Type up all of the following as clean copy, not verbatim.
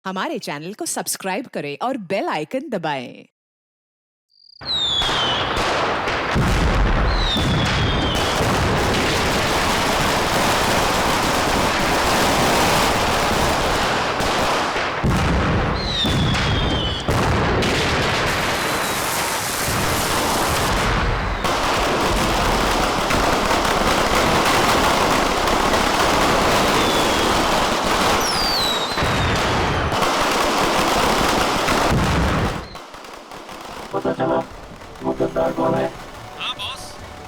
हमारे चैनल को सब्सक्राइब करें और बेल आइकन दबाएं। पता चला वो गद्दार कौन है? हाँ बॉस।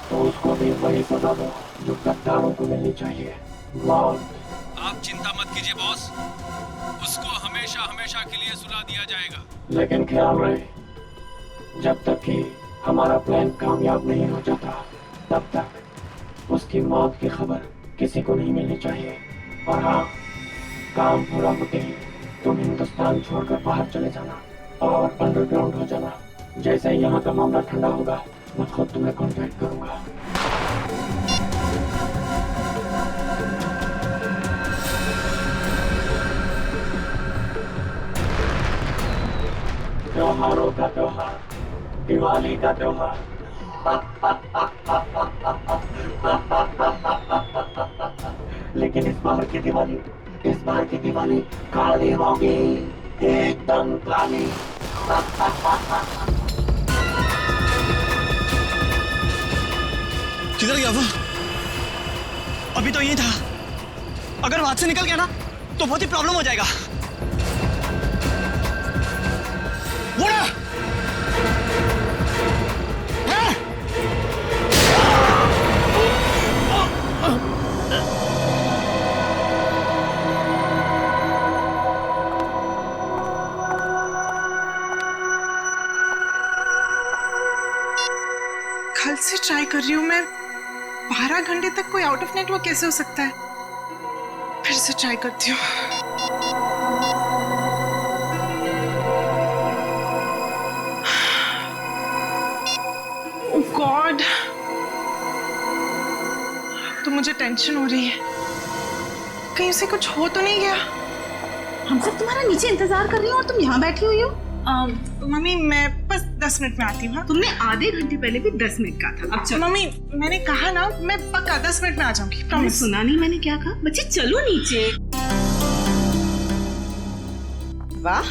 तो उसको भी वही सजा दो जो गद्दारों को मिलनी चाहिए। मौत। आप चिंता मत कीजिए बॉस, उसको हमेशा हमेशा के लिए सुला दिया जाएगा। लेकिन ख्याल रहे, जब तक कि हमारा प्लान कामयाब नहीं हो जाता तब तक उसकी मौत की खबर किसी को नहीं मिलनी चाहिए। और हाँ, काम पूरा होते ही तुम हिंदुस्तान छोड़कर बाहर चले जाना और अंडरग्राउंड हो जाना। जैसे ही यहाँ का मामला ठंडा होगा मैं खुद तुम्हें कांटेक्ट करूंगा। त्योहारों का त्योहार, दिवाली का त्योहार। लेकिन इस बार की दिवाली काली होगी, एकदम काली। किधर गया वो? अभी तो यही था। अगर वहां से निकल गया ना तो बहुत ही प्रॉब्लम हो जाएगा। वो ना! हाँ! कल से ट्राई कर रही हूँ मैं। 12 घंटे तक कोई आउट ऑफ नेटवर्क कैसे हो सकता है? फिर से ट्राई करती हूँ। ओह गॉड, तो मुझे टेंशन हो रही है, कहीं उसे कुछ हो तो नहीं गया। हम सब तुम्हारा नीचे इंतजार कर रही हूँ और तुम यहाँ बैठी हुई हो। मम्मी मैं बस 10 मिनट में आती हूँ। हाँ? तुमने आधे घंटे पहले भी 10 मिनट कहा था। अब चलो। मम्मी मैंने कहा ना, मैं पक्का 10 मिनट में आ जाऊंगी। तुमने प्रॉमिस। सुना नहीं मैंने क्या कहा? बच्चे चलो नीचे। वाह,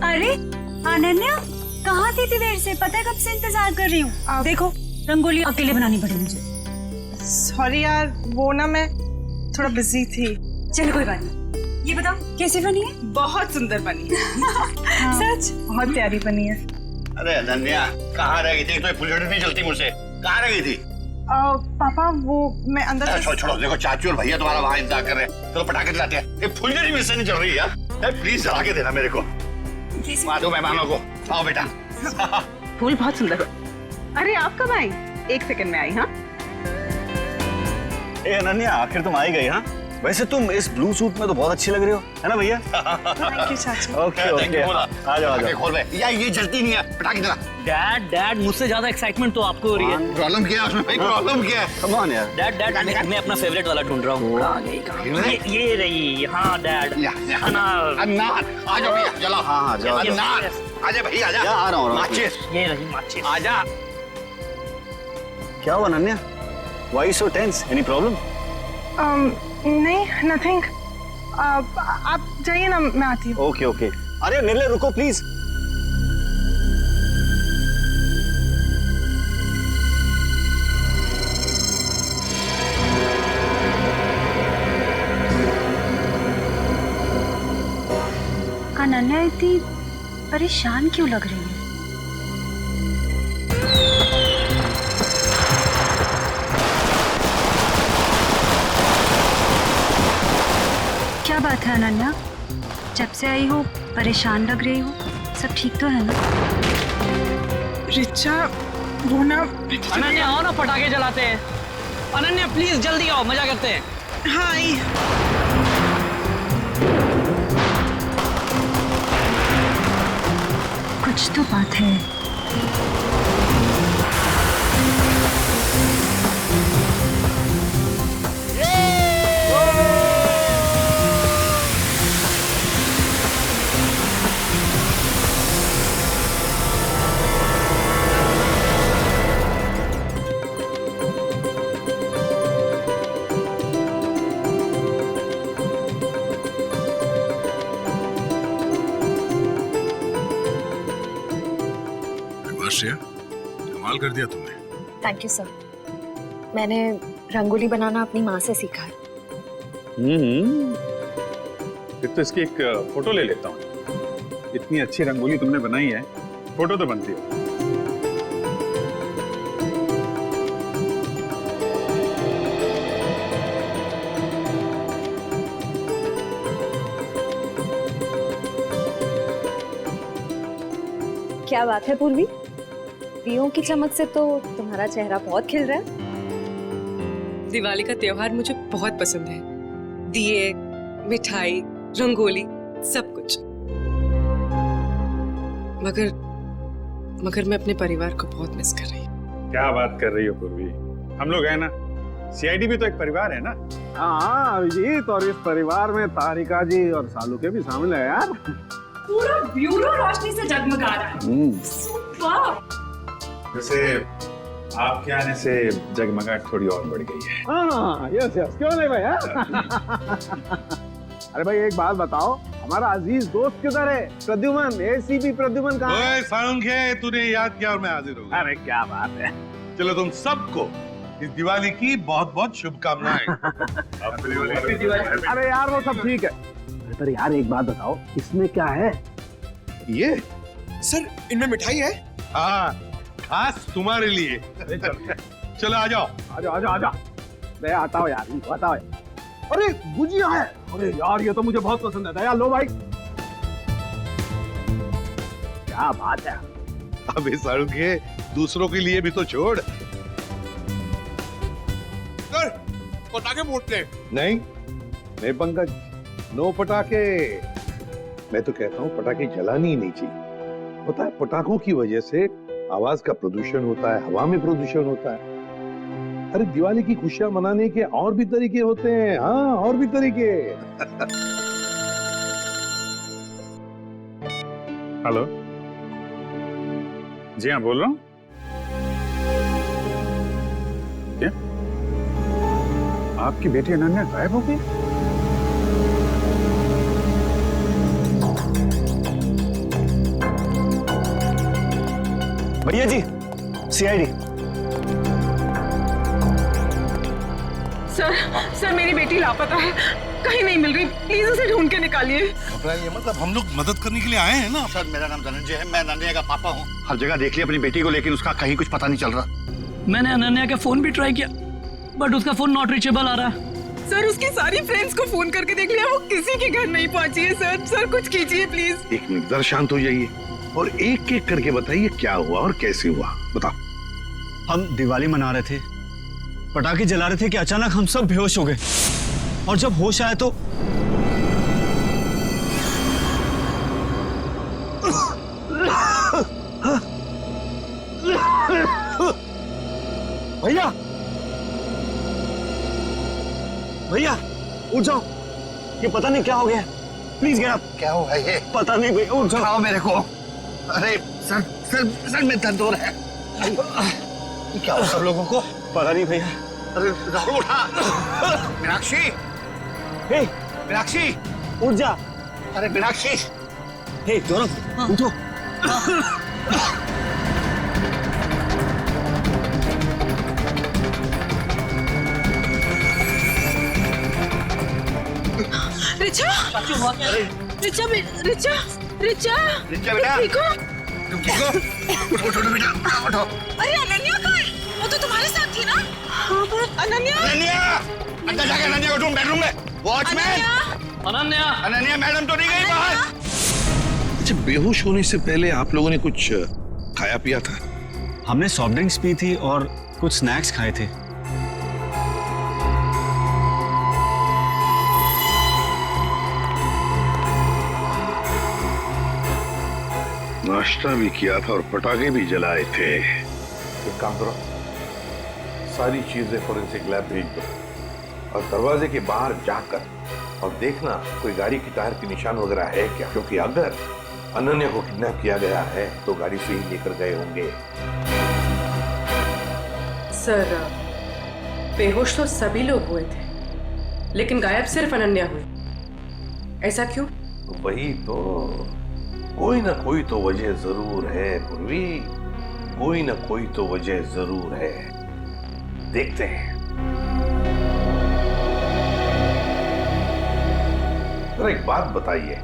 अरे अनन्या, कहाँ थी इतनी देर से? पता है कब से इंतजार कर रही हूँ। देखो रंगोली अकेले बनानी पड़ी मुझे। सॉरी यार, वो ना मैं थोड़ा बिजी थी। चलो कोई बात नहीं। ये बताओ कैसी बनी है? बहुत सुंदर बनी है। सच? बहुत प्यारी बनी है। अरे अनन्या, कहाँ रह गई थी? तो फुलझड़ी नहीं चलती मुझसे। कहाँ रह गई थी? पापा वो मैं अंदर छोड़ो छोड़ो, देखो चाचू और भैया तुम्हारा वहाँ इंतजार कर रहे हैं। चलो पटाखे दिलाते हैं। ये फुलझड़ी मुझसे नहीं चल रही है यार। प्लीज जला के देना मेरे को। वहाँ दो मेहमानों को। आओ बेटा। फूल बहुत सुंदर। अरे आप कब आई? 1 सेकंड में आई। हाँ ए अनन्या, आखिर तुम आई गई। हाँ, वैसे तुम इस ब्लू सूट में तो बहुत अच्छी लग रही हो, है ना भैया? थैंक यू चाचू। ओके ओके, आ जाओ आ जाओ। खोल बे। या ये जलती नहीं है, पटाखे दिला। डैड मुझसे ज्यादा एक्साइटमेंट तो आपको हो रही है। प्रॉब्लम क्या है उसमें भाई? प्रॉब्लम क्या है? कम ऑन यार। डैड मैं अपना फेवरेट वाला ढूंढ रहा हूँ। ये रही। हाँ डैड, अनार। अनार। आ जाओ भैया, जलाओ। हाँ जाओ। अनार। आजा भैया, आजा। आ रहा हूँ। माचिस। ये रही माचिस। आजा। क्या हुआ Ananya? Why so tense? Any problem? नहीं, नथिंग। आप जाइए ना, मैं आती हूँ। Okay okay. अरे निर्ले रुको प्लीज। अनन्या इतनी परेशान क्यों लग रही है? क्या बात है अनन्या? जब से आई हो परेशान लग रही हो। सब ठीक तो है ना? रिचा वो ना। अनन्या आओ ना, पटाखे जलाते हैं। अनन्या प्लीज जल्दी आओ, मजा करते हैं। हाँ आई। कुछ तो बात है। श्रेया, कमाल कर दिया तुमने। Thank you sir. मैंने रंगोली बनाना अपनी माँ से सीखा है। फिर तो इसकी एक फोटो ले लेता हूँ। इतनी अच्छी रंगोली तुमने बनाई है, फोटो तो बनती है। क्या बात है पूर्वी, दियों की चमक से तो तुम्हारा चेहरा बहुत खिल रहा है। दिवाली का त्योहार मुझे बहुत पसंद है। दिए, मिठाई, रंगोली, सब कुछ। मगर मैं अपने परिवार को बहुत मिस कर रही हूँ। क्या बात कर रही हो पूर्वी, हम लोग हैं ना, सीआईडी भी तो एक परिवार है ना। हाँ अभिजीत, और इस परिवार में तारिका जी और सालू के भी शामिल है यार। पूरा ब्यूरो रोशनी से जगमगा रहा है। सुपर। वैसे आपके आने से जगमगाहट थोड़ी और बढ़ गई है। हाँ यस क्यों नहीं भैया। अरे भाई एक बात बताओ, हमारा अजीज दोस्त किधर है? प्रद्युमन, एसीपी प्रद्युमन कहाँ है? सालुंखे, तूने याद किया और मैं हाजिर हो गया। अरे क्या बात है। चलो तुम सबको इस दिवाली की बहुत बहुत शुभकामनाएं। अरे यार वो सब ठीक है, पर यार एक बात बताओ, इसमें क्या है? ये सर इनमें मिठाई है। हाँ, खास तुम्हारे लिए। चलो आ जाओ। आजा। मैं आता हूँ यार, आता हूँ। अरे गुजिया है, अरे यार ये तो मुझे बहुत पसंद है। दया लो भाई। क्या बात है। अबे सालुंखे, दूसरों के लिए भी तो छोड़। सर, पटाखे फूटते नहीं पंकज, नो पटाखे। मैं तो कहता हूँ पटाखे जलानी ही नहीं चाहिए। पता है पटाखों की वजह से आवाज का प्रदूषण होता है, हवा में प्रदूषण होता है। अरे दिवाली की खुशियां मनाने के और भी तरीके होते हैं। हाँ, और भी तरीके। हेलो जी हाँ, बोल रहा हूँ। क्या आपकी बेटी अनन्या गायब हो गई? भैया जी, सीआईडी। सर मेरी बेटी लापता है, कहीं नहीं मिल रही। प्लीज उसे ढूंढ के निकालिए। घबराइए मतलब, हम लोग मदद करने के लिए आए हैं ना। सर मेरा नाम धनंजय है, मैं अनन्या का पापा हूँ। हर जगह देख लिया अपनी बेटी को, लेकिन उसका कहीं कुछ पता नहीं चल रहा। मैंने अनन्या का फोन भी ट्राई किया, बट उसका फोन नॉट रीचेबल आ रहा है। सर उसकी सारी फ्रेंड्स को फोन करके देख लिया, वो किसी के घर नहीं पहुंची है। सर कुछ कीजिए प्लीज। एक मिनट, जरा शांत हो जाइए और एक एक करके बताइए क्या हुआ और कैसे हुआ। बताओ। हम दिवाली मना रहे थे, पटाखे जला रहे थे कि अचानक हम सब बेहोश हो गए, और जब होश आया तो भैया उठ जाओ, ये पता नहीं क्या हो गया। Please get up. क्या हुआ ये? पता नहीं भैया, उठ जाओ मेरे को। अरे सर में दर्द हो रहा है। क्या हुआ सब लोगों को? पता नहीं भैया। अरे राहुल उठा। मीनाक्षी, मीनाक्षी उठ जा। अरे मीनाक्षी। हे गौरव, उठो। रिचा बेटा, ठीक हो? तुम ठीक हो? उठो बेटा, उठो। अरे अनन्या कहाँ है? वो तो तुम्हारे साथ थी ना? हाँ पर अनन्या अंदर जाके अनन्या को ढूंढ, बेडरूम में। वॉचमैन, अनन्या मैडम तो नहीं गई बाहर? अच्छा, बेहोश होने से पहले आप लोगों ने कुछ खाया पिया था? हमने सॉफ्ट ड्रिंक्स पी थी और कुछ स्नैक्स खाए थे। नाश्ता भी किया था और पटाखे भी जलाए थे। एक काम करो, सारी चीजें फोरेंसिक लैब भेज दो और दरवाजे के बाहर जाकर और देखना कोई गाड़ी की टायर के निशान वगैरह है क्या, क्योंकि अगर अनन्या को किडनैप किया गया है तो गाड़ी से ही लेकर गए होंगे। सर बेहोश तो सभी लोग हुए थे, लेकिन गायब सिर्फ अनन्या हुई। ऐसा क्यों? वही तो, कोई ना कोई तो वजह जरूर है पूर्वी। कोई ना कोई तो वजह जरूर है, देखते हैं। जरा एक बात बताइए,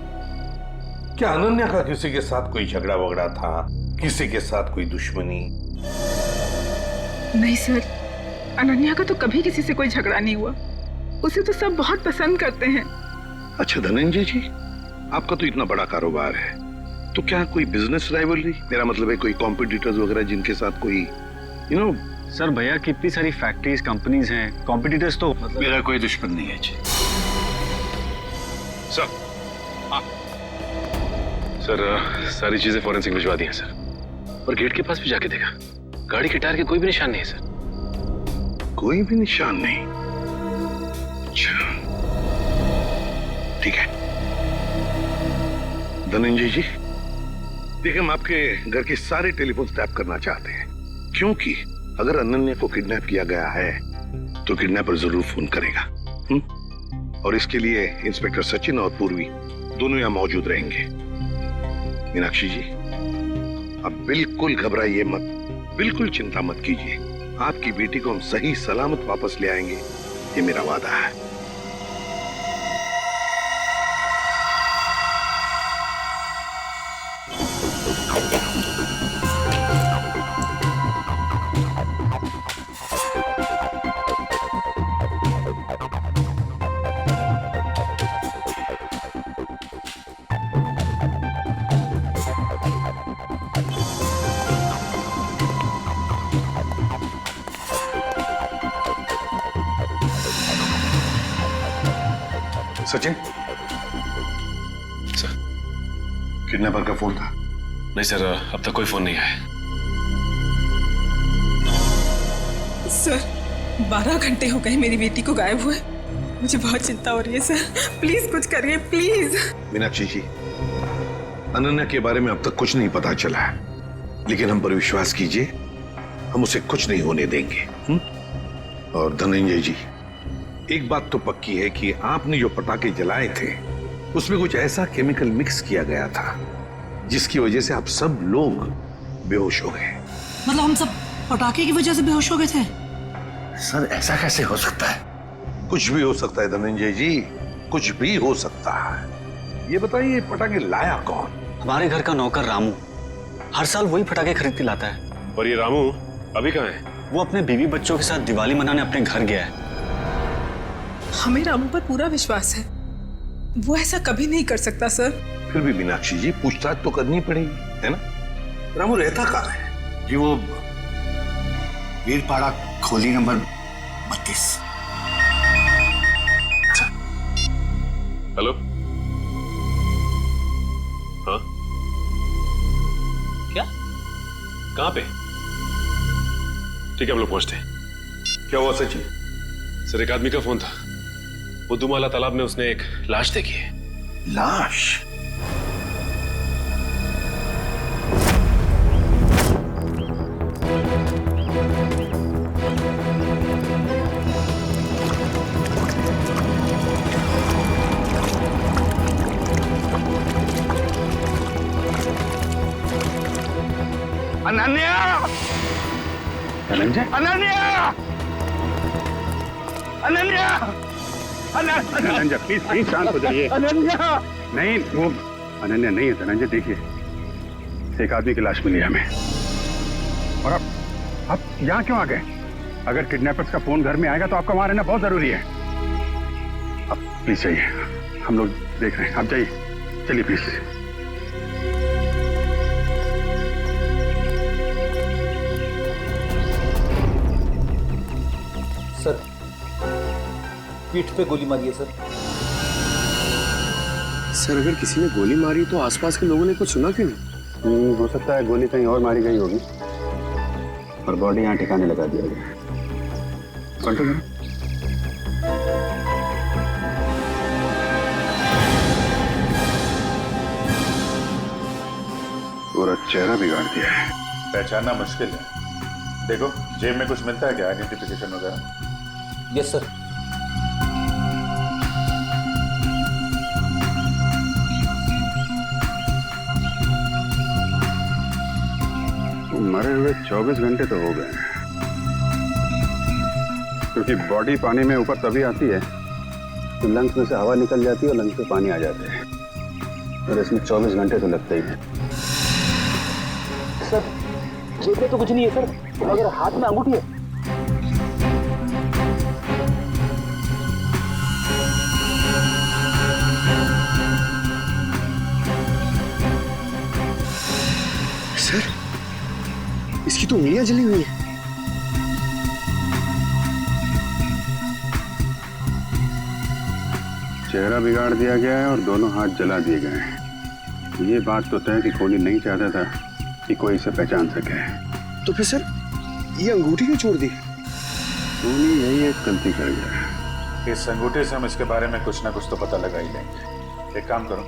क्या अनन्या का किसी के साथ कोई झगड़ा वगड़ा था, किसी के साथ कोई दुश्मनी? नहीं सर, अनन्या का तो कभी किसी से कोई झगड़ा नहीं हुआ। उसे तो सब बहुत पसंद करते हैं। अच्छा धनंजय जी, आपका तो इतना बड़ा कारोबार है, तो क्या कोई बिजनेस राइवलरी, मेरा मतलब है कोई कॉम्पिटिटर्स वगैरह जिनके साथ कोई सर भैया की इतनी सारी फैक्ट्रीज कंपनीज हैं, कॉम्पिटिटर्स तो मेरा कोई दुश्मन नहीं है जी। सर सारी चीजें फॉरेंसिक भिजवा दी हैं सर, और गेट के पास भी जाके देखा, गाड़ी के टायर के कोई भी निशान नहीं है सर। कोई भी निशान नहीं? अच्छा ठीक है धनंजय जी, देखिए हम आपके घर के सारे टेलीफोन टैप करना चाहते हैं, क्योंकि अगर अनन्या को किडनैप किया गया है तो किडनैपर जरूर फोन करेगा। और इसके लिए इंस्पेक्टर सचिन और पूर्वी दोनों यहां मौजूद रहेंगे। मीनाक्षी जी, अब बिल्कुल घबराइए मत, बिल्कुल चिंता मत कीजिए, आपकी बेटी को हम सही सलामत वापस ले आएंगे, ये मेरा वादा है। सचिन सर, किडनैपर का फोन था? नहीं सर, अब तक कोई फोन नहीं आया। सर 12 घंटे हो गए मेरी बेटी को गायब हुए, मुझे बहुत चिंता हो रही है सर, प्लीज कुछ करिए प्लीज। मीनाक्षी जी, अनन्या के बारे में अब तक कुछ नहीं पता चला है, लेकिन हम पर विश्वास कीजिए, हम उसे कुछ नहीं होने देंगे। और धनंजय जी, एक बात तो पक्की है कि आपने जो पटाखे जलाए थे उसमें कुछ ऐसा केमिकल मिक्स किया गया था जिसकी वजह से आप सब लोग बेहोश हो गए। मतलब हम सब पटाखे की वजह से बेहोश हो गए थे? सर ऐसा कैसे हो सकता है? कुछ भी हो सकता है धनंजय जी, कुछ भी हो सकता है। ये बताइए पटाखे लाया कौन? हमारे घर का नौकर रामू, हर साल वही पटाखे खरीद के लाता है। और ये रामू अभी कहाँ है? वो अपने बीवी बच्चों के साथ दिवाली मनाने अपने घर गया है। हमें रामू पर पूरा विश्वास है, वो ऐसा कभी नहीं कर सकता सर। फिर भी मीनाक्षी जी, पूछताछ तो करनी पड़ेगी, है ना? रामू रहता कहाँ है? जी वो वीरपाड़ा खोली नंबर 32। हेलो, हाँ क्या? कहाँ पे? ठीक है हम लोग पहुंचते हैं। क्या हुआ सचिन? सर एक आदमी का फोन था, बुद्धूमाला तालाब में उसने एक लाश देखी है। लाश? अनन्या! धनंजय? अनन्या! अनन्या! धनंजय प्लीज शांत हो जाइए। अनन्या! नहीं, वो अनन्या नहीं है धनंजय। देखिए एक आदमी की लाश मिली है हमें, और आप यहाँ क्यों आ गए? अगर किडनैपर्स का फोन घर में आएगा तो आपका वहां रहना बहुत जरूरी है। अब प्लीज जाइए, हम लोग देख रहे हैं, आप जाइए, चलिए प्लीज। सर पीठ पे गोली मारी है सर। सर अगर किसी ने गोली मारी तो आसपास के लोगों ने कुछ सुना क्यों नहीं? हो सकता है गोली कहीं और मारी गई होगी और बॉडी यहाँ ठिकाने लगा दिया गया। पलटो जरा। पूरा चेहरा बिगाड़ दिया है। पहचानना मुश्किल है। देखो जेब में कुछ मिलता है क्या, आइडेंटिफिकेशन वगैरह? Yes sir. मरे हुए 24 घंटे तो हो गए हैं, क्योंकि बॉडी पानी में ऊपर तभी आती है तो लंग्स में से हवा निकल जाती है और लंग्स में पानी आ जाते हैं, और इसमें 24 घंटे तो लगते ही हैं। सर जेब में तो कुछ नहीं है सर, मगर हाथ में अंगूठी है। सर, इसकी तो उंगलियां जली हुई है। चेहरा बिगाड़ दिया गया है और दोनों हाथ जला दिए गए हैं। ये बात तो तय कि कोहली नहीं चाहता था कि कोई इसे पहचान सके। तो फिर सर, ये अंगूठी क्यों छोड़ दी? कोहली यही एक गलती कर गया। इस अंगूठे से हम इसके बारे में कुछ ना कुछ तो पता लगा ही लेंगे। एक काम करो,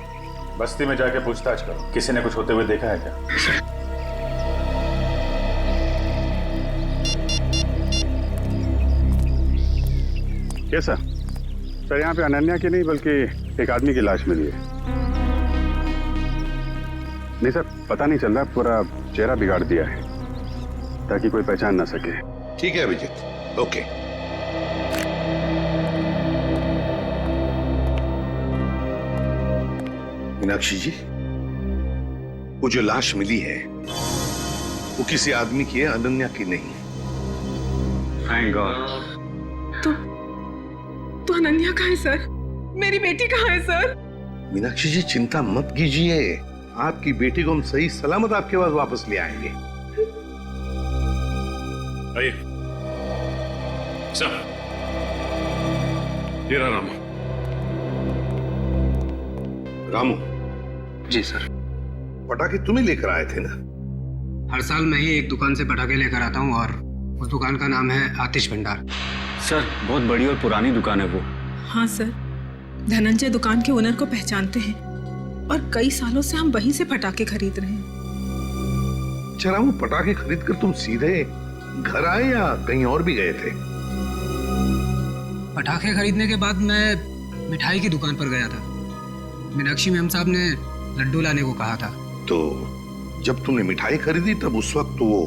बस्ती में जाके पूछताछ करो, किसी ने कुछ होते हुए देखा है क्या? कैसा सर? यहाँ पे अनन्या की नहीं बल्कि एक आदमी की लाश मिली है। नहीं सर, पता नहीं चल रहा, पूरा चेहरा बिगाड़ दिया है ताकि कोई पहचान ना सके। ठीक है अभिजीत, ओके। मीनाक्षी जी, वो जो लाश मिली है वो किसी आदमी की है, अनन्या की नहीं। Thank God. तो अनन्या कहाँ है सर? मेरी बेटी कहाँ है सर? मीनाक्षी जी चिंता मत कीजिए, आपकी बेटी को हम सही सलामत आपके पास वापस ले आएंगे। आइए सर, ये रहा रामू। रामू जी सर। पटाखे तुम्हें लेकर आए थे ना? हर साल मैं ही एक दुकान से पटाखे लेकर आता हूँ और उस दुकान का नाम है आतिश भंडार। सर, बहुत बड़ी और पुरानी दुकान है वो। हाँ सर, धनंजय दुकान के ओनर को पहचानते हैं और कई सालों से हम वहीं से पटाखे खरीद रहे हैं। अच्छा रामू, पटाखे खरीद कर तुम सीधे घर आए या कहीं और भी गए थे? पटाखे खरीदने के बाद मैं मिठाई की दुकान पर गया था। मीनाक्षी मैम साहब ने लड्डू लाने को कहा था। तो जब तुमने मिठाई खरीदी तब उस वक्त वो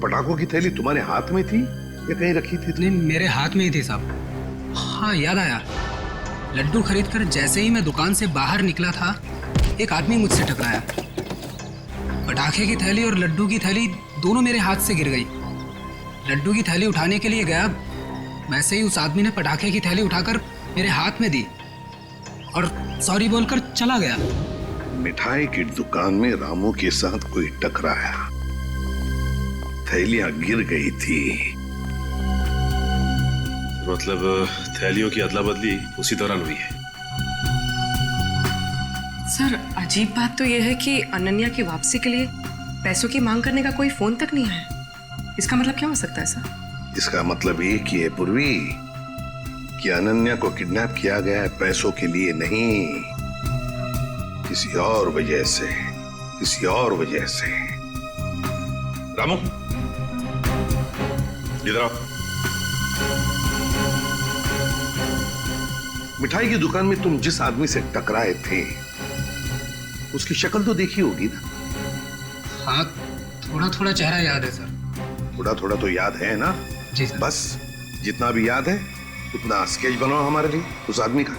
पटाखों की थैली तुम्हारे हाथ में थी या कहीं रखी थी? नहीं, मेरे हाथ में ही थी साहब। हाँ याद आया, लड्डू खरीदकर जैसे ही मैं दुकान से बाहर निकला था, एक आदमी मुझसे टकराया। पटाखे की थैली और लड्डू की थैली दोनों मेरे हाथ से गिर गई। लड्डू की थैली उठाने के लिए गया, वैसे ही उस आदमी ने पटाखे की थैली उठाकर मेरे हाथ में दी और सॉरी बोलकर चला गया। मिठाई की दुकान में रामू के साथ कोई टकराया, थैलियां गिर गई थी। मतलब थैलियों की अदला बदली उसी दौरान हुई है। सर, अजीब बात तो यह है कि अनन्या की वापसी के लिए पैसों की मांग करने का कोई फोन तक नहीं आया। इसका मतलब क्या हो सकता है सर? इसका मतलब एक ही है पूर्वी, कि अनन्या को किडनैप किया गया है पैसों के लिए नहीं, किसी और वजह से, किसी और वजह से। रामू इधर आओ। मिठाई की दुकान में तुम जिस आदमी से टकराए थे उसकी शक्ल तो देखी होगी ना? हाँ, थोड़ा थोड़ा चेहरा याद है सर। थोड़ा थोड़ा तो याद है ना? जी सर। बस जितना भी याद है उतना स्केच बनाओ हमारे लिए उस आदमी का।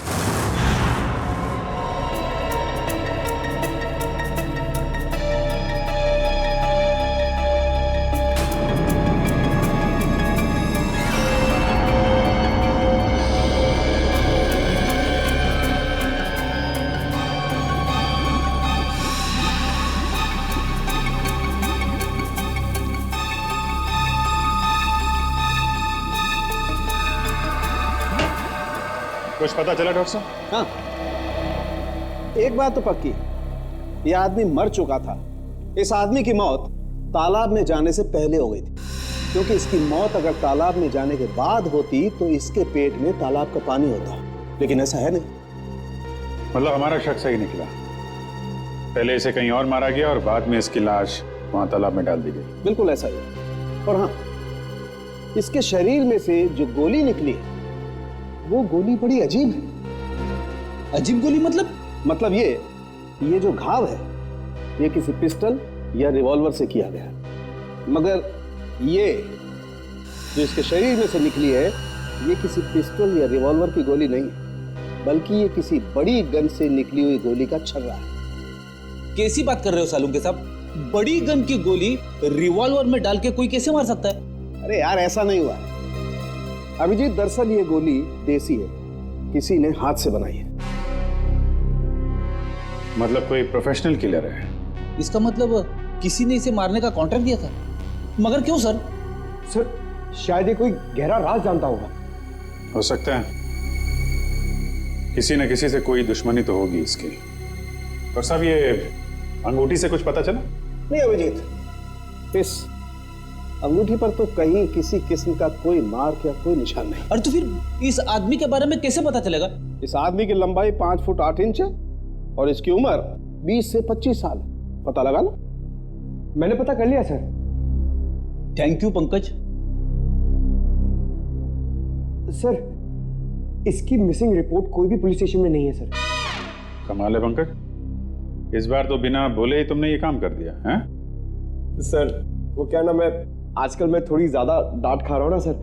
कुछ पता चला डॉक्टर साहब? हाँ, एक बात तो पक्की, ये आदमी मर चुका था। इस आदमी की मौत तालाब में जाने से पहले हो गई थी, क्योंकि इसकी मौत अगर तालाब में जाने के बाद होती तो इसके पेट में तालाब का पानी होता, लेकिन ऐसा है नहीं। मतलब हमारा शक सही निकला, पहले इसे कहीं और मारा गया और बाद में इसकी लाश वहां तालाब में डाल दी गई। बिल्कुल ऐसा ही। और हाँ, इसके शरीर में से जो गोली निकली है वो गोली बड़ी अजीब है। अजीब गोली मतलब? मतलब ये जो घाव है ये किसी पिस्टल या रिवॉल्वर से किया गया है। मगर ये जो इसके शरीर में से निकली है, ये किसी पिस्टल या रिवॉल्वर की गोली नहीं है, बल्कि ये किसी बड़ी गन से निकली हुई गोली का छर्रा है। कैसी बात कर रहे हो सालुंके साहब? बड़ी गन की गोली रिवॉल्वर में डाल के कोई कैसे मार सकता है? अरे यार, ऐसा नहीं हुआ है अभिजीत। दरअसल ये गोली देसी है, किसी ने हाथ से बनाई है। मतलब कोई प्रोफेशनल किलर है? इसका मतलब किसी ने इसे मारने का कॉन्ट्रैक्ट दिया था। मगर क्यों सर? सर शायद ये कोई गहरा राज जानता होगा। हो सकता है, किसी न किसी से कोई दुश्मनी तो होगी इसकी। और साहब, ये अंगूठी से कुछ पता चला? नहीं अभिजीत, इस अंगूठी पर तो कहीं किसी किस्म का कोई मार्क या कोई निशान नहीं। और तो फिर इस आदमी के बारे में कैसे पता चलेगा? इस आदमी की लंबाई 5 फुट 8 इंच है और इसकी उम्र 20 से 25 साल। पता लगा लो। मैंने पता कर लिया sir. Thank you Pankaj. Sir, इसकी मिसिंग रिपोर्ट कोई भी पुलिस स्टेशन में नहीं है सर। कमाल है पंकज, इस बार तो बिना बोले ही तुमने ये काम कर दिया है? सर वो क्या ना, मैं आजकल मैं थोड़ी ज्यादा डांट खा रहा हूं ना सर,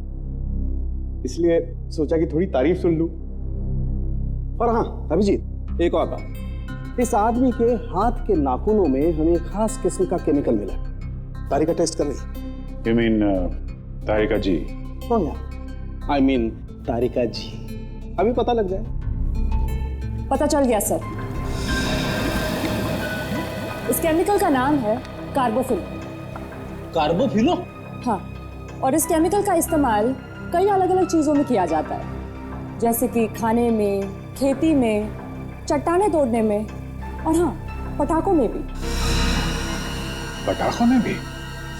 इसलिए सोचा कि थोड़ी तारीफ सुन लूं। और हाँ अभिजीत, एक और बात, इस आदमी के हाथ के नाखूनों में हमें खास किस्म का केमिकल मिला। तारिका टेस्ट कर रही। यू मीन तारिका जी? हाँ यार, आई मीन तारिका जी। अभी पता लग जाए। पता चल गया सर। इस केमिकल का नाम है कार्बोफिल। कार्बोफिलो? हाँ, और इस केमिकल का इस्तेमाल कई अलग अलग चीजों में किया जाता है, जैसे कि खाने में, खेती में, चट्टाने तोड़ने में, और हाँ, पटाखों में भी। पटाखों में भी?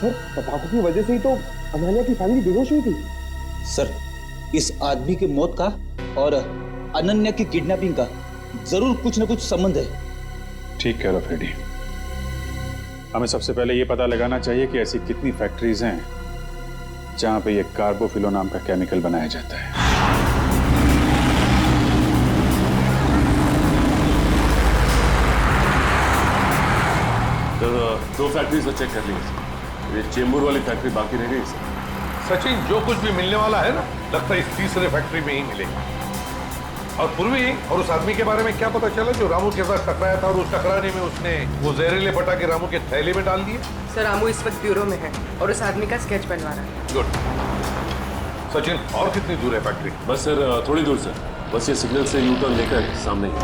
सर पटाखों की वजह से ही तो अनन्या की फैमिली बेहोश हुई थी। सर, इस आदमी की मौत का और अनन्या की किडनैपिंग का जरूर कुछ न कुछ संबंध है। ठीक कह रहे हो फ्रेडी। हमें सबसे पहले ये पता लगाना चाहिए कि ऐसी कितनी फैक्ट्रीज हैं जहां पे ये कार्बोफिलो नाम का केमिकल बनाया जाता है। तो 2 फैक्ट्रीज चेक कर ली, ये चेंबूर वाली फैक्ट्री बाकी रह गई सर। सचिन, जो कुछ भी मिलने वाला है ना, लगता है इस तीसरे फैक्ट्री में ही मिलेगा। और पूर्वी और उस आदमी के बारे में क्या पता चला जो रामू के साथ टकराया था और उस टकराने में उसने वो जहरीले पटाखे रामू के थैले में डाल दिए? सर रामू इस वक्त ब्यूरो में है और उस आदमी का स्केच बनवा रहा है। गुड। सचिन, और कितनी दूर है फैक्ट्री? बस सर थोड़ी दूर से, बस ये सिग्नल से यू टर्न लेकर सामने ही।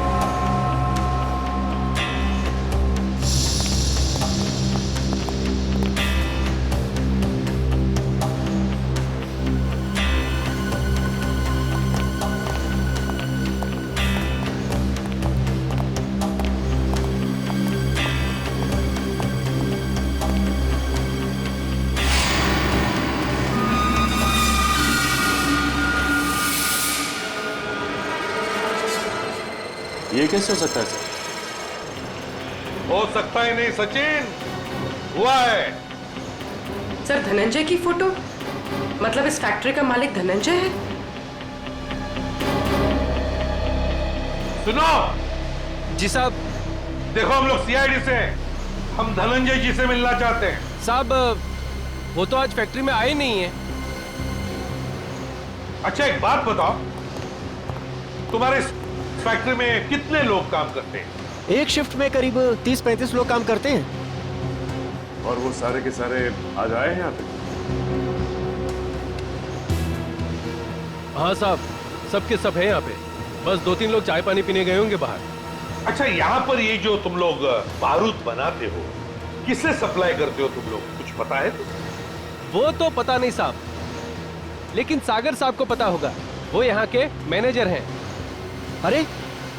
ये कैसे हो सकता है सर? हो सकता है नहीं सचिन, हुआ है। सर धनंजय की फोटो, मतलब इस फैक्ट्री का मालिक धनंजय है? सुनो जी साहब। देखो, हम लोग सीआईडी से हैं, हम धनंजय जी से मिलना चाहते हैं। साहब वो तो आज फैक्ट्री में आए नहीं है। अच्छा एक बात बताओ, तुम्हारे फैक्ट्री में कितने लोग काम करते हैं? एक शिफ्ट में करीब 30-35 लोग काम करते हैं। और वो सारे के सारे आज आए हैं यहाँ पे? हाँ साहब, सबके सब है यहाँ पे, बस 2-3 लोग चाय पानी पीने गए होंगे बाहर। अच्छा, यहाँ पर ये जो तुम लोग बारूद बनाते हो, किससे सप्लाई करते हो तुम लोग, कुछ पता है? वो तो पता नहीं साहब, लेकिन सागर साहब को पता होगा, वो यहाँ के मैनेजर हैं। अरे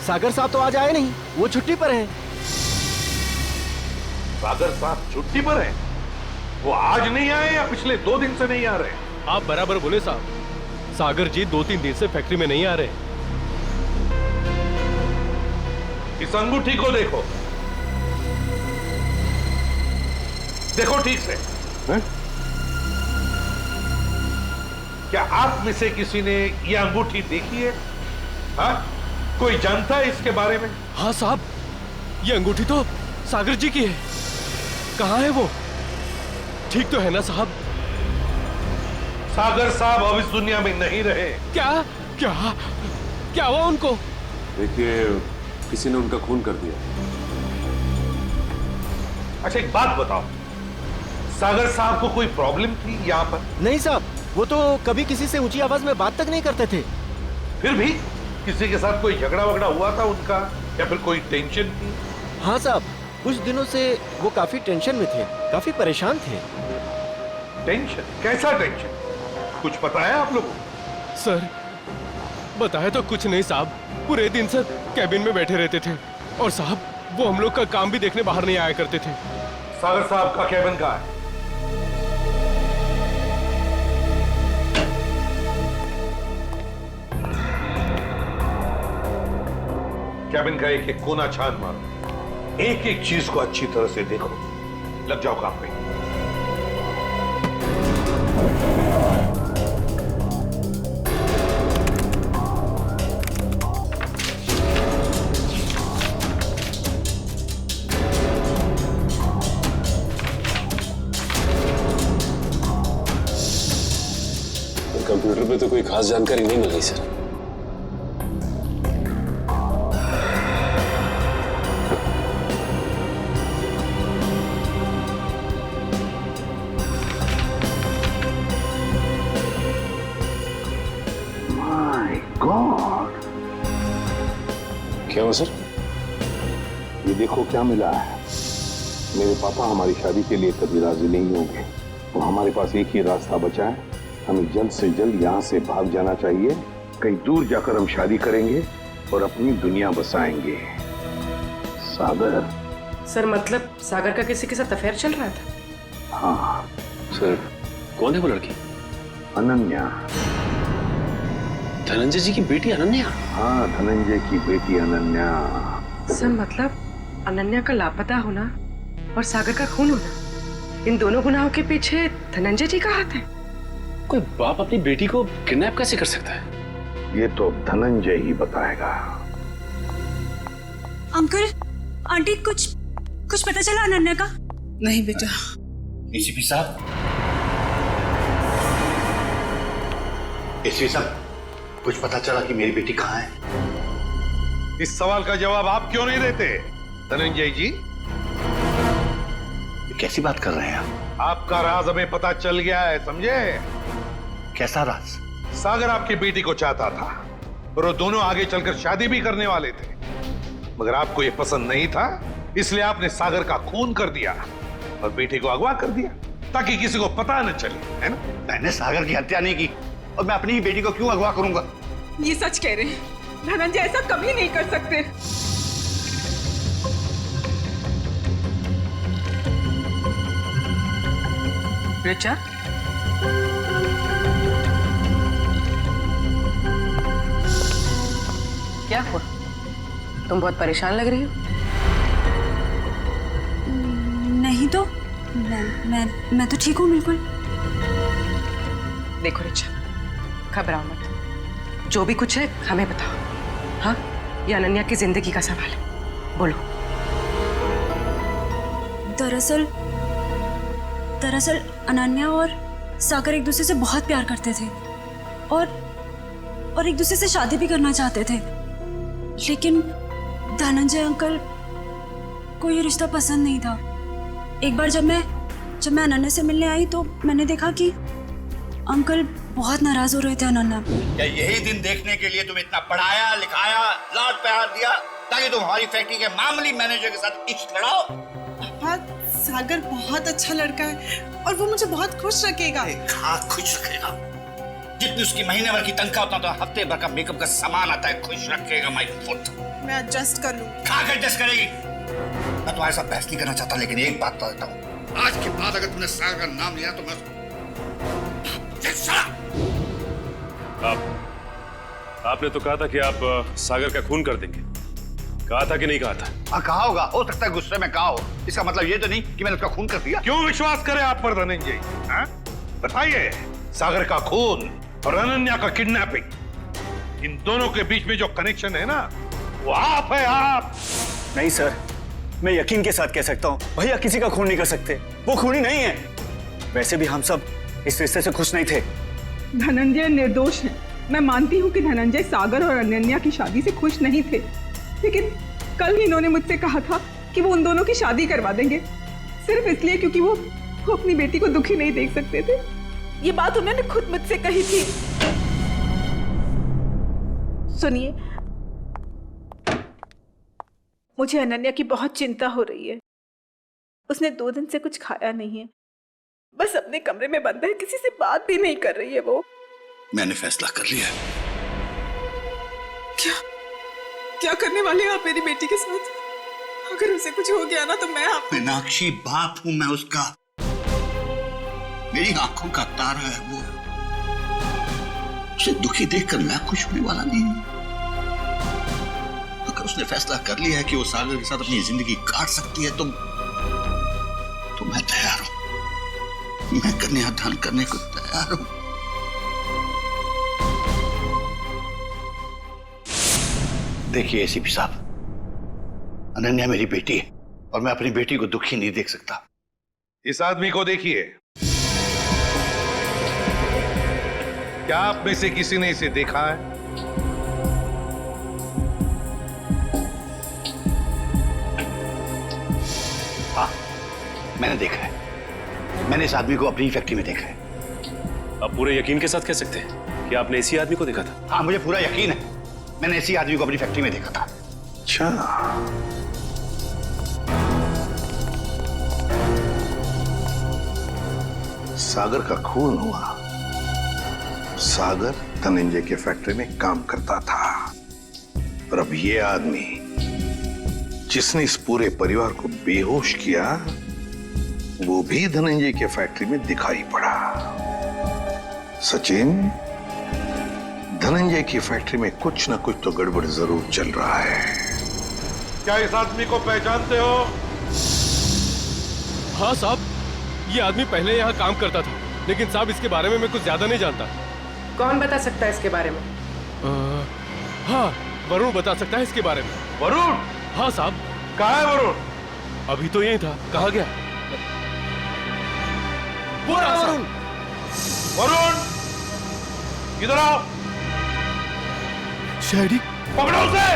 सागर साहब तो आज आए नहीं, वो छुट्टी पर हैं। सागर साहब छुट्टी पर हैं? वो आज नहीं आए या पिछले 2 दिन से नहीं आ रहे? आप बराबर बोले साहब, सागर जी 2-3 दिन से फैक्ट्री में नहीं आ रहे। इस अंगूठी को देखो, देखो ठीक से। है? क्या आप में से किसी ने ये अंगूठी देखी है? हाँ? कोई जानता है इसके बारे में? हाँ साहब, ये अंगूठी तो सागर जी की है। कहाँ है वो? ठीक तो है ना साहब? सागर साहब अब इस दुनिया में नहीं रहे। क्या क्या क्या हुआ उनको? देखिए, किसी ने उनका खून कर दिया। अच्छा एक बात बताओ, सागर साहब को कोई प्रॉब्लम थी यहाँ पर? नहीं साहब, वो तो कभी किसी से ऊंची आवाज में बात तक नहीं करते थे। फिर भी किसी के साथ कोई झगड़ा वगड़ा हुआ था उनका, या फिर कोई टेंशन थी? हाँ साहब, कुछ दिनों से वो काफी टेंशन में थे, काफी परेशान थे। टेंशन? कैसा टेंशन? कुछ पता है आप लोगों को? सर बताया तो कुछ नहीं साहब, पूरे दिन से कैबिन में बैठे रहते थे और साहब वो हम लोग का काम भी देखने बाहर नहीं आया करते थे। सागर साहब का कैबिन कहाँ है? कैबिन का एक एक कोना छान मारो, एक एक चीज को अच्छी तरह से देखो, लग जाओ काम पे। कंप्यूटर पे तो कोई खास जानकारी नहीं मिली सर। गॉड, क्या हुआ सर? ये देखो क्या मिला है। मेरे पापा हमारी शादी के लिए कभी राजी नहीं होंगे, तो हमारे पास एक ही रास्ता बचा है, हमें जल्द से जल्द यहाँ से भाग जाना चाहिए। कहीं दूर जाकर हम शादी करेंगे और अपनी दुनिया बसाएंगे। सागर। सर मतलब सागर का किसी के साथ अफेयर चल रहा था? हाँ सर। कौन है वो लड़की? अनन्या। धनंजय जी की बेटी अनन्या? हाँ, धनंजय की बेटी अनन्या। सर मतलब अनन्या का लापता होना और सागर का खून होना, इन दोनों गुनाहों के पीछे धनंजय जी का हाथ है? कोई बाप अपनी बेटी को किडनैप कैसे कर सकता है? ये तो धनंजय ही बताएगा। अंकल, आंटी, कुछ पता चला अनन्या का? नहीं बेटा। एसीपी साहब, एसीपी साहब, कुछ पता चला कि मेरी बेटी कहाँ है? इस सवाल का जवाब आप क्यों नहीं देते धनंजय जी? कैसी बात कर रहे हैं आप? आपका राज हमें पता चल गया है, समझे? कैसा राज? सागर आपकी बेटी को चाहता था और वो दोनों आगे चलकर शादी भी करने वाले थे, मगर आपको ये पसंद नहीं था, इसलिए आपने सागर का खून कर दिया और बेटी को अगवा कर दिया ताकि किसी को पता न चले, है ना? मैंने सागर की हत्या नहीं की और मैं अपनी ही बेटी को क्यों अगवा करूंगा? ये सच कह रहे हैं, धनंजय ऐसा कभी नहीं कर सकते। रिचा, क्या हुआ? तुम बहुत परेशान लग रही हो। नहीं तो मैं तो ठीक हूँ बिल्कुल। देखो रिचा, घबराओ मत, जो भी कुछ है हमें बताओ। हाँ, ये अनन्या की जिंदगी का सवाल है, बोलो। दरअसल अनन्या और सागर एक दूसरे से बहुत प्यार करते थे और एक दूसरे से शादी भी करना चाहते थे, लेकिन धनंजय अंकल को ये रिश्ता पसंद नहीं था। एक बार जब मैं अनन्या से मिलने आई तो मैंने देखा कि अंकल बहुत नाराज हो रहे थे अनन्या। क्या यही दिन देखने के लिए तुम्हें इतना पढ़ाया लिखाया, लाड प्यार दिया ताकि तुम हमारी फैक्ट्री के मामूली मैनेजर के साथ इश्क लड़ाओ? पापा, सागर बहुत अच्छा लड़का है और वो मुझे बहुत खुश रखेगा। हाँ, खुश रखेगा। जितनी उसकी महीने भर की तनख्वाह उतना तो हफ्ते भर का मेकअप का सामान आता है। खुश रखेगा माय फुट। मैं एडजस्ट कर लूंगी। कहाँ का एडजस्ट करेगी? मैं तुम्हारे साथ बहस नहीं करना चाहता, लेकिन एक बात बता देता हूँ, आज के बाद अगर तुमने सागर का नाम लिया तो मैं आपने तो कहा था कि आप सागर का खून कर देंगे, कहा था कि नहीं कहा था? हाँ, कहा होगा, हो सकता है गुस्से में कहा हो। इसका मतलब ये तो नहीं कि मैंने उसका खून कर दिया। क्यों विश्वास करें आप पर धनंजय? बताइए, सागर का खून और अनन्या का किडनैपिंग, इन दोनों के बीच में जो कनेक्शन है ना, वो आप है, आप। नहीं सर, मैं यकीन के साथ कह सकता हूँ, भैया किसी का खून नहीं कर सकते, वो खूनी नहीं है। वैसे भी हम सब इस रिश्ते से खुश नहीं थे। धनंजय निर्दोष है। मैं मानती हूँ कि धनंजय सागर और अनन्या की शादी से खुश नहीं थे, लेकिन कल ही इन्होंने मुझसे कहा था कि वो उन दोनों की शादी करवा देंगे, सिर्फ इसलिए क्योंकि वो अपनी बेटी को दुखी नहीं देख सकते थे। ये बात उन्होंने खुद मुझसे कही थी। सुनिए, मुझे अनन्या की बहुत चिंता हो रही है। उसने 2 दिन से कुछ खाया नहीं है, बस अपने कमरे में बंद है, किसी से बात भी नहीं कर रही है वो। मैंने फैसला कर लिया है। क्या करने वाले हैं आप मेरी बेटी के साथ? अगर उसे कुछ हो गया ना तो मैं आप मीनाक्षी, बाप हूं मैं उसका, मेरी आंखों का तारा है वो। उसे दुखी देखकर मैं खुश होने वाला नहीं हूं। अगर उसने फैसला कर लिया है कि वो सागर के साथ अपनी जिंदगी काट सकती है तो मैं तैयार हूं। मैं कन्यादान करने को तैयार हूं। देखिए एसीपी साहब, अनन्या मेरी बेटी है और मैं अपनी बेटी को दुखी नहीं देख सकता। इस आदमी को देखिए, क्या आप में से किसी ने इसे देखा है? हाँ, मैंने देखा है। मैंने इस आदमी को अपनी फैक्ट्री में देखा है। आप पूरे यकीन के साथ कह सकते हैं कि आपने इसी आदमी को देखा था? हाँ, मुझे पूरा यकीन है। मैंने इसी आदमी को अपनी फैक्ट्री में देखा था। अच्छा, सागर का खून हुआ। सागर धनंजय के फैक्ट्री में काम करता था और अब ये आदमी जिसने इस पूरे परिवार को बेहोश किया, वो भी धनंजय के फैक्ट्री में दिखाई पड़ा। सचिन, धनंजय की फैक्ट्री में कुछ ना कुछ तो गड़बड़ जरूर चल रहा है। क्या इस आदमी को पहचानते हो? हाँ साहब, ये आदमी पहले यहाँ काम करता था, लेकिन साहब इसके बारे में मैं कुछ ज्यादा नहीं जानता। कौन बता सकता है इसके बारे में? हाँ, वरुण बता सकता है इसके बारे में। वरुण? हाँ साहब। कहाँ है वरुण? अभी तो यही था, कहाँ गया? वरुण, वरुण, इधर आओ। शहरी, पकड़ो उसे।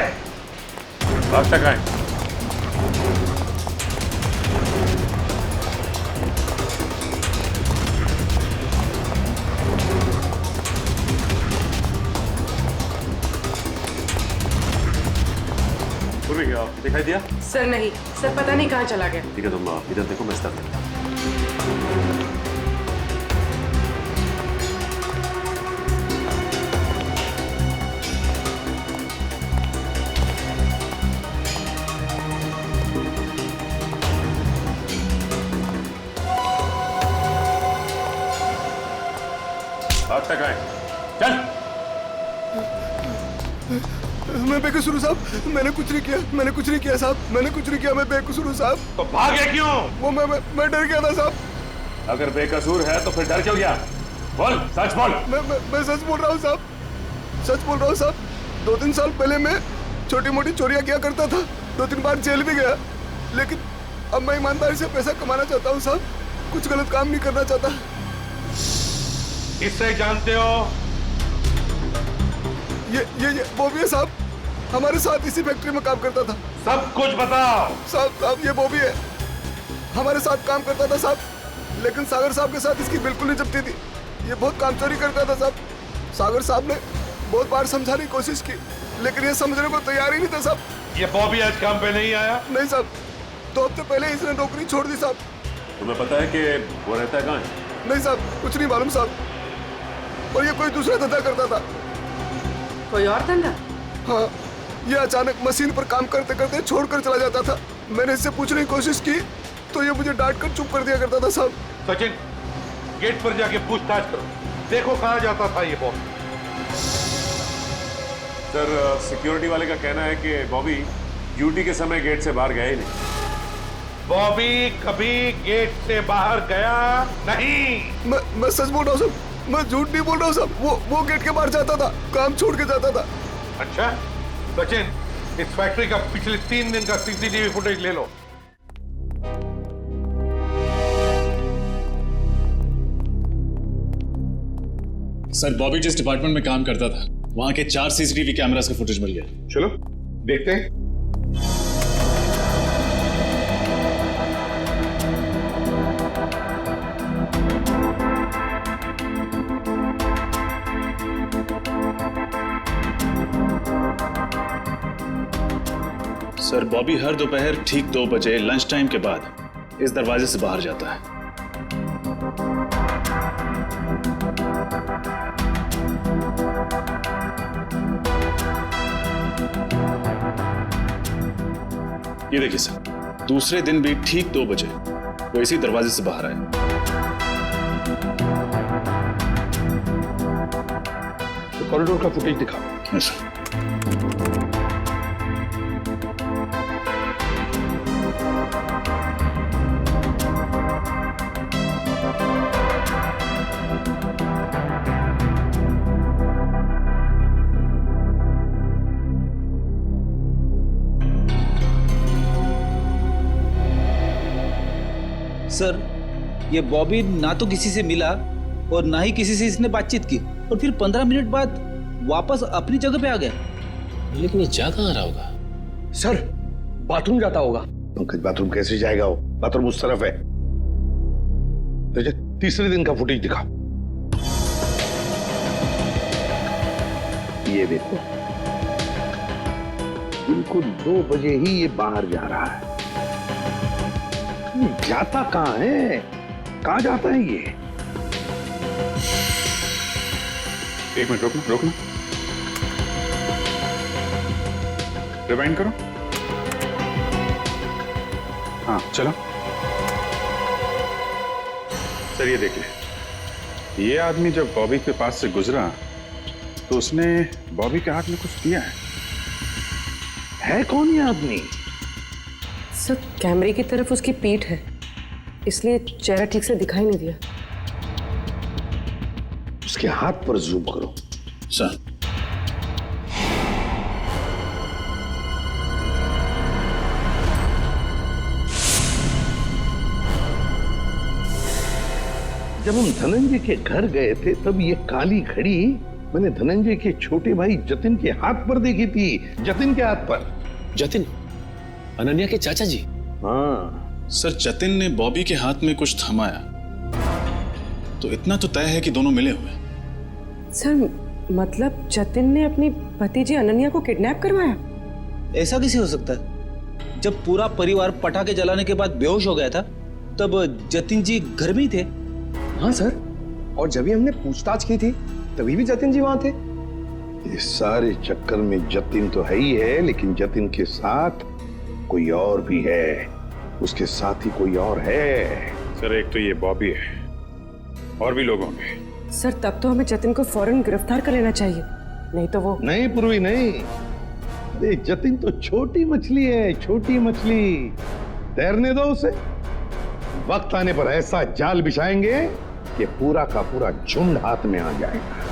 आज तक आए। दिखाई दिया? सर नहीं, सर पता नहीं कहाँ चला गया। ठीक है, तुम इधर देखो, मैं इस तरफ देखता हूं। आज तक आए। चल। मैं बेकसूर हूँ साहब, मैंने कुछ नहीं किया, मैंने कुछ नहीं किया साहब, मैंने कुछ नहीं किया, मैं बेकसूर हूँ साहब। तो भागे क्यों? वो मैं डर गया था साहब। अगर बेकसूर है तो फिर डर क्यों गया? बोल, सच बोल। मैं सच बोल रहा हूँ साहब, सच बोल रहा हूँ साहब। 2-3 साल पहले मैं छोटी मोटी चोरियां किया करता था, 2-3 बार जेल भी गया, लेकिन अब मैं ईमानदारी से पैसा कमाना चाहता हूँ साहब, कुछ गलत काम नहीं करना चाहता। इससे जानते हो? ये वो भी है साहब, हमारे साथ इसी फैक्ट्री में काम करता था। सब कुछ बताओ। साहब ये वो भी है, हमारे साथ काम करता था साहब, लेकिन सागर साहब के साथ इसकी बिल्कुल नहीं जमती थी। ये बहुत काम चोरी करता था साहब। सागर साहब ने बहुत बार समझाने की कोशिश की, लेकिन ये समझने को तैयार ही नहीं था साहब। ये बॉबी आज काम पे नहीं आया? नहीं साहब, 2 हफ्ते पहले इसने नौकरी छोड़ दी साहब। तुम्हें पता है कि वो रहता है कहाँ है? नहीं साहब, कुछ नहीं मालूम साहब, और ये कोई दूसरा धंधा करता था। कोई और धंधा? हाँ, ये अचानक मशीन पर काम करते करते छोड़कर चला जाता था। मैंने इससे पूछने की कोशिश की तो ये मुझे डांट कर चुप कर दिया करता था साहब। सचिन, गेट पर जाके पूछताछ करो, देखो कहाँ जाता था ये बॉबी। सर, सिक्योरिटी वाले का कहना है कि बॉबी ड्यूटी के समय गेट से बाहर गया ही नहीं। बॉबी कभी गेट से बाहर गया नहीं। मैं सच बोल रहा हूँ साहब, मैं झूठ नहीं बोल रहा हूँ साहब। वो गेट के बाहर जाता था, काम छोड़ के जाता था। अच्छा सचिन, इस फैक्ट्री का पिछले 3 दिन का सीसीटीवी फुटेज ले लो। सर बॉबी जिस डिपार्टमेंट में काम करता था वहां के 4 सीसीटीवी कैमरास का फुटेज मिल गया। चलो देखते हैं। सर बॉबी हर दोपहर ठीक 2 बजे लंच टाइम के बाद इस दरवाजे से बाहर जाता है। ये देखिए सर, दूसरे दिन भी ठीक 2 बजे वो इसी दरवाजे से बाहर आए। तो कॉरिडोर का फुटेज दिखाओ। Yes sir. सर, ये बॉबी ना तो किसी से मिला और ना ही किसी से इसने बातचीत की और फिर 15 मिनट बाद वापस अपनी जगह पे आ गया। लेकिन ये जा कहाँ रहा होगा? सर बाथरूम जाता होगा। पंकज बाथरूम कैसे जाएगा वो? बाथरूम उस तरफ है। तीसरे दिन का फुटेज दिखा। ये देखो, बिल्कुल 2 बजे ही ये बाहर जा रहा है। जाता कहाँ है? कहाँ जाता है ये? एक मिनट रोकना। रिवाइंड करो। हाँ चलो। सर ये देखिए, ये आदमी जब बॉबी के पास से गुजरा तो उसने बॉबी के हाथ में कुछ दिया है कौन ये आदमी? सर कैमरे की तरफ उसकी पीठ है, इसलिए चेहरा ठीक से दिखाई नहीं दिया। उसके हाथ पर जूम करो। सर जब हम धनंजय के घर गए थे तब ये काली घड़ी मैंने धनंजय के छोटे भाई जतिन के हाथ पर देखी थी। जतिन के हाथ पर। जतिन अनन्या के चाचा जी? हाँ सर, जतिन ने बॉबी के हाथ में कुछ थमाया तो इतना तो तय है कि दोनों मिले हुए। सर मतलब जतिन ने अपनी भतीजी अनन्या को किडनैप करवाया? ऐसा कैसे हो सकता है? जब पूरा परिवार पटाखे जलाने के बाद बेहोश हो गया था तब जतिन जी घर में ही थे। हाँ सर, और जब भी हमने पूछताछ की थी तभी भी जतिन जी वहां थे। इस सारे चक्कर में जतिन तो है ही है, लेकिन जतिन के साथ कोई और भी है। उसके साथ ही कोई और है। सर एक तो ये बॉबी है, और भी लोग होंगे। सर तब तो हमें जतिन को फौरन गिरफ्तार कर लेना चाहिए, नहीं तो वो। नहीं पूर्वी नहीं, अरे जतिन तो छोटी मछली है, छोटी मछली। तैरने दो उसे। वक्त आने पर ऐसा जाल बिछाएंगे कि पूरा का पूरा झुंड हाथ में आ जाएगा।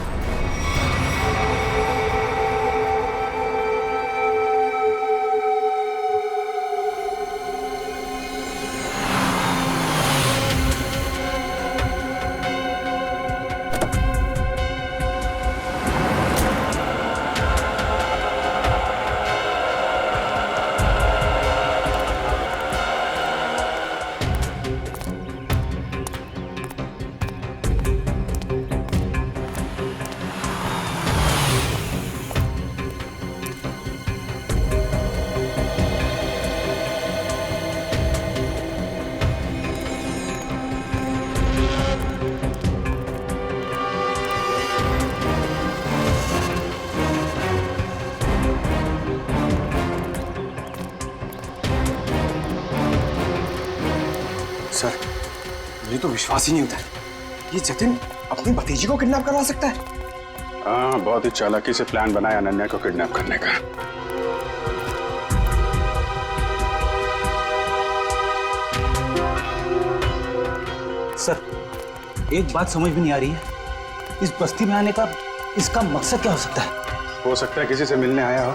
सर मुझे तो विश्वास ही नहीं होता है, ये जतिन अपनी भतीजी को किडनैप करवा सकता है। हाँ, बहुत ही चालाकी से प्लान बनाया अनन्या को किडनैप करने का। सर एक बात समझ में नहीं आ रही है, इस बस्ती में आने का इसका मकसद क्या हो सकता है? हो सकता है किसी से मिलने आया हो।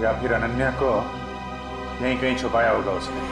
या फिर अनन्या को यहीं कहीं छुपाया होगा उसने।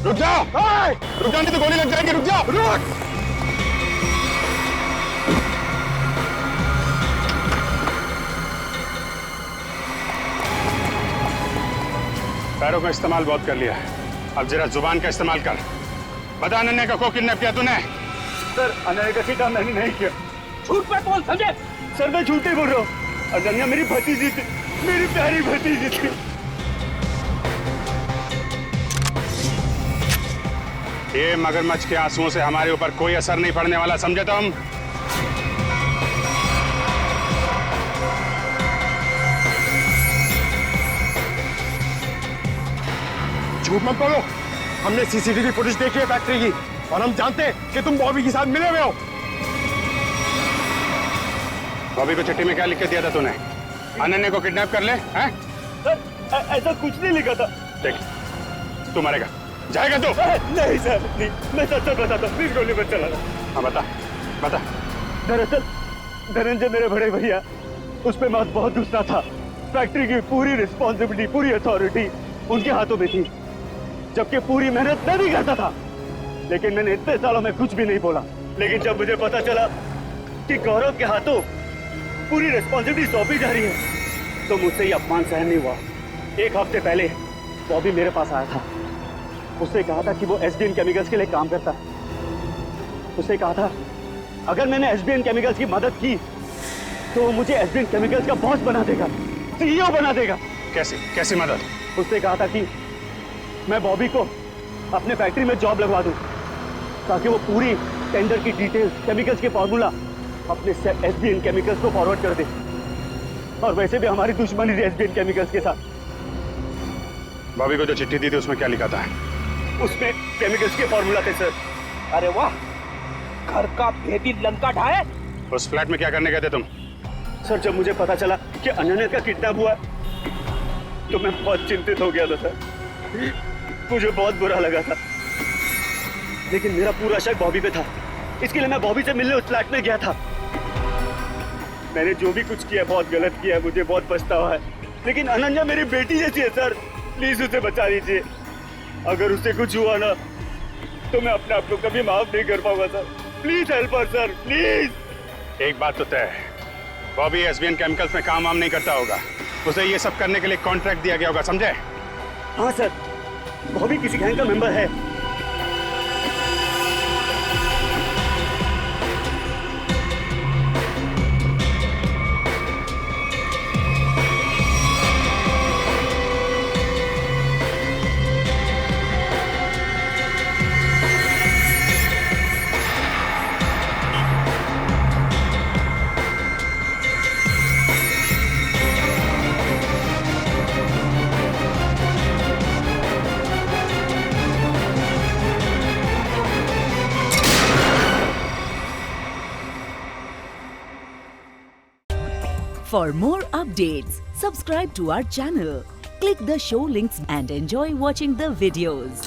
रुक जाओ, रुक जाओ नहीं तो गोली लग जाएगी। रुक जाओ, रुक। पैरों का इस्तेमाल बहुत कर लिया है, अब जरा जुबान का इस्तेमाल कर। बता अनन्या को किडनैप किया तूने? सर अनन्या का किडनैप मैंने नहीं किया। झूठ पे बोल समझे? सर मैं झूठ ही बोल रहा हूँ। अनन्या मेरी भतीजी थी, मेरी प्यारी भतीजी थी। ये मगरमच्छ के आंसुओं से हमारे ऊपर कोई असर नहीं पड़ने वाला, समझे तुम? झूठ मत बोलो, हमने सीसीटीवी फुटेज देखी है फैक्ट्री की और हम जानते हैं कि तुम बॉबी के साथ मिले हुए हो। बॉबी को चिट्ठी में क्या लिख के दिया था तूने? अनन्या को किडनैप कर ले, हैं? सर ऐसा कुछ नहीं लिखा था। देख, तू मरेगा, जाएगा तो? नहीं सर, नहीं, मैं सच सच बताता हूँ, प्लीज गोली मत चलाना। हाँ बता बता। दरअसल धनंजय मेरे बड़े भैया, उस पे मत बहुत गुस्सा था। फैक्ट्री की पूरी रिस्पॉन्सिबिलिटी, पूरी अथॉरिटी उनके हाथों में थी, जबकि पूरी मेहनत मैं भी करता था। लेकिन मैंने इतने सालों में कुछ भी नहीं बोला। लेकिन जब मुझे पता चला कि गौरव के हाथों पूरी रिस्पॉन्सिबिलिटी सौंपी जा रही है, तो मुझसे ये अपमान सहन नहीं हुआ। एक हफ्ते पहले बॉबी मेरे पास आया था। उसने कहा था कि वो एसबीएन केमिकल्स के लिए काम करता है। उसने कहा था अगर मैंने एसबीएन केमिकल्स की मदद की तो वो मुझे एसबीएन केमिकल्स का बॉस बना देगा, सीईओ बना देगा। कैसे कैसे मदद? उसने कहा था कि मैं बॉबी को अपने फैक्ट्री में जॉब लगवा दूं, ताकि वो पूरी टेंडर की डिटेल्स, केमिकल्स के फॉर्मूला अपने एसबीएन केमिकल्स को फॉरवर्ड कर दे। और वैसे भी हमारी दुश्मनी थी एसबीएन केमिकल्स के साथ। बॉबी को जो चिट्ठी दी थी उसमें क्या लिखा था? उसमें केमिकल्स के फॉर्मूला थे सर। अरे वाह, घर का भेदी लंका ढाए। उस फ्लैट में क्या करने गए थे तुम? सर जब मुझे पता चला कि अनन्या का किडनैप हुआ तो मैं बहुत चिंतित हो गया था सर। मुझे बहुत बुरा लगा था, लेकिन मेरा पूरा शक बॉबी पे था। इसके लिए मैं बॉबी से मिलने उस फ्लैट में गया था। मैंने जो भी कुछ किया बहुत गलत किया है, मुझे बहुत पछतावा है। लेकिन अनन्या मेरी बेटी जैसी है सर, प्लीज उसे बचा लीजिए। अगर उसे कुछ हुआ ना तो मैं अपने आप को कभी माफ नहीं कर पाऊंगा sir. Please help us sir, please. एक बात तो तय है, बॉबी एसबीएन केमिकल्स में काम वाम नहीं करता होगा। उसे ये सब करने के लिए कॉन्ट्रैक्ट दिया गया होगा, समझे? हाँ सर, बॉबी किसी गैंग का मेंबर है। For more updates, subscribe to our channel, click the show links and enjoy watching the videos.